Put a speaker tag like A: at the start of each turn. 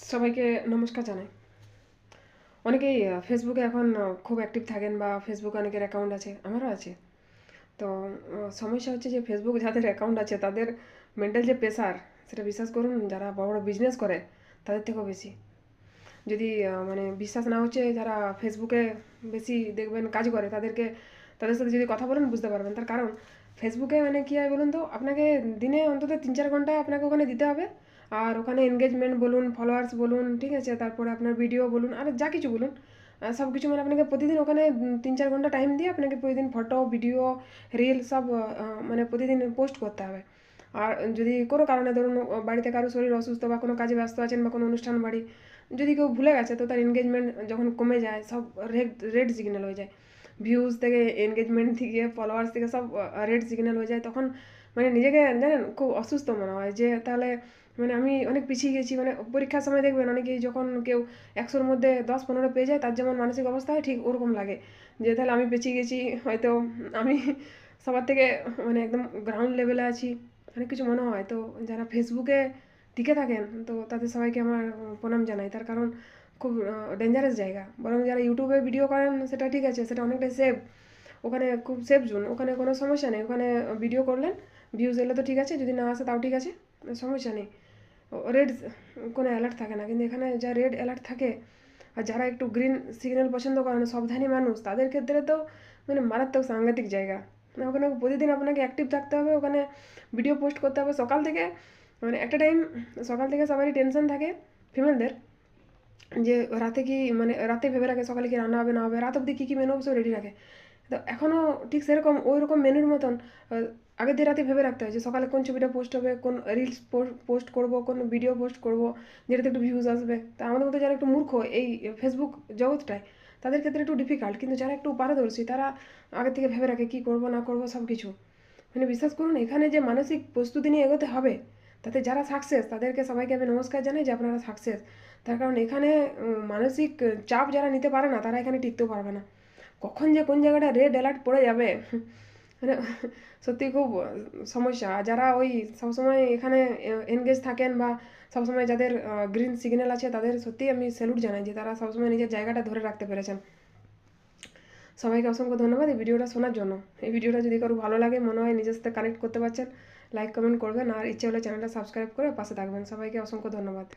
A: সবাইকে নমস্কার জানাই। অনেকেই ফেসবুকে এখন খুব অ্যাক্টিভ থাকেন বা ফেসবুকে অনেকের অ্যাকাউন্ট আছে, আমারও আছে। তো সমস্যা হচ্ছে যে ফেসবুক যাদের অ্যাকাউন্ট আছে তাদের মেন্টাল যে প্রেশার, সেটা বিশ্বাস করুন যারা বড় বড় বিজনেস করে তাদের থেকেও বেশি। যদি মানে বিশ্বাস না হচ্ছে, যারা ফেসবুকে বেশি দেখবেন কাজ করে তাদের সাথে যদি কথা বলেন বুঝতে পারবেন। তার কারণ ফেসবুকে মানে কী হয় বলুন তো, আপনাকে দিনে অন্তত 3-4 ঘন্টা আপনাকে ওখানে দিতে হবে। আর ওখানে এনগেজমেন্ট বলুন, ফলোয়ার্স বলুন, ঠিক আছে, তারপরে আপনার ভিডিও বলুন, আর যা কিছু বলুন, সব কিছু মানে আপনাকে প্রতিদিন ওখানে 3-4 ঘন্টা টাইম দিয়ে আপনাকে প্রতিদিন ফটো, ভিডিও, রিল সব মানে প্রতিদিন পোস্ট করতে হবে। আর যদি কোনো কারণে ধরুন বাড়িতে কারো শরীর অসুস্থ বা কোনো কাজে ব্যস্ত আছেন বা কোনো অনুষ্ঠান বাড়ি যদি কেউ ভুলে গেছে, তো তার এনগেজমেন্ট যখন কমে যায় সব রেড সিগন্যাল হয়ে যায়। ভিউজ থেকে, এনগেজমেন্ট থেকে, ফলোয়ার্স থেকে সব রেড সিগন্যাল হয়ে যায়। তখন মানে নিজেকে জানেন খুব অসুস্থ মনে হয় যে তাহলে মানে আমি অনেক পিছিয়ে গেছি। মানে পরীক্ষার সময় দেখবেন অনেকেই যখন কেউ 100-র মধ্যে 10-15 পেয়ে যায়, তার যেমন মানসিক অবস্থা হয় ঠিক ওরকম লাগে যে তাহলে আমি পিছিয়ে গেছি, হয়তো আমি সবার থেকে মানে একদম গ্রাউন্ড লেভেলে আছি, অনেক কিছু মনে হয়। তো যারা ফেসবুকে টিকে থাকেন তো তাদের সবাইকে আমার প্রণাম জানাই। তার কারণ খুব ডেঞ্জারাস জায়গা। বরং যারা ইউটিউবে ভিডিও করেন সেটা ঠিক আছে, সেটা অনেকটাই সেফ। ওখানে খুব সেফ জোন, ওখানে কোনো সমস্যা নেই। ওখানে ভিডিও করলেন, ভিউজ এলে তো ঠিক আছে, যদি না আসে তাও ঠিক আছে, সমস্যা নেই। রেড কোনো অ্যালার্ট থাকে না, কিন্তু এখানে যা রেড অ্যালার্ট থাকে। আর যারা একটু গ্রিন সিগন্যাল পছন্দ করেন, সাবধানী মানুষ, তাদের ক্ষেত্রে তো মানে মারাত্মক সাংঘাতিক জায়গা। মানে ওখানে প্রতিদিন আপনাকে অ্যাক্টিভ থাকতে হবে, ওখানে ভিডিও পোস্ট করতে হবে সকাল থেকে। মানে একটা টাইম সকাল থেকে সবারই টেনশন থাকে ফিমেলদের, যে রাতে কি মানে রাতে ভেবে রাখে সকালে কি রান্না হবে না হবে, রাত অবধি কী মেনু সব রেডি রাখে। তো এখনও ঠিক সেরকম ওই রকম মেনুর মতন আগের দিয়ে রাতে ভেবে রাখতে হয় যে সকালে কোন ছবিটা পোস্ট হবে, কোন রিলস পোস্ট করব, কোন ভিডিও পোস্ট করব, যেটাতে একটু ভিউজ আসবে। তা আমাদের মতো যারা একটু মূর্খ এই ফেসবুক জগৎটায়, তাদের ক্ষেত্রে একটু ডিফিকাল্ট। কিন্তু যারা একটু পারদর্শী তারা আগে থেকে ভেবে রাখে কী করব না করব সব কিছু। মানে বিশ্বাস করুন, এখানে যে মানসিক প্রস্তুতি নিয়ে এগোতে হবে, তাতে যারা সাকসেস তাদেরকে সবাইকে আমি নমস্কার জানাই যে আপনারা সাকসেস। তার কারণ এখানে মানসিক চাপ যারা নিতে পারে না তারা এখানে টিকতেও পারবে না। কখন যে কোন জায়গাটা রেড অ্যালার্ট পড়ে যাবে মানে সত্যি খুব সমস্যা। আর যারা ওই সবসময় এখানে এনগেজ থাকেন বা সবসময় যাদের গ্রিন সিগন্যাল আছে, তাদের সত্যিই আমি স্যালুট জানাই যে তারা সবসময় নিজের জায়গাটা ধরে রাখতে পেরেছেন। সবাইকে অসংখ্য ধন্যবাদ এই ভিডিওটা শোনার জন্য। এই ভিডিওটা যদি কারো ভালো লাগে, মনে হয় নিজের সাথে কানেক্ট করতে পারছেন, লাইক কমেন্ট করবেন, আর ইচ্ছে হলে চ্যানেলটা সাবস্ক্রাইব করে পাশে থাকবেন। সবাইকে অসংখ্য ধন্যবাদ।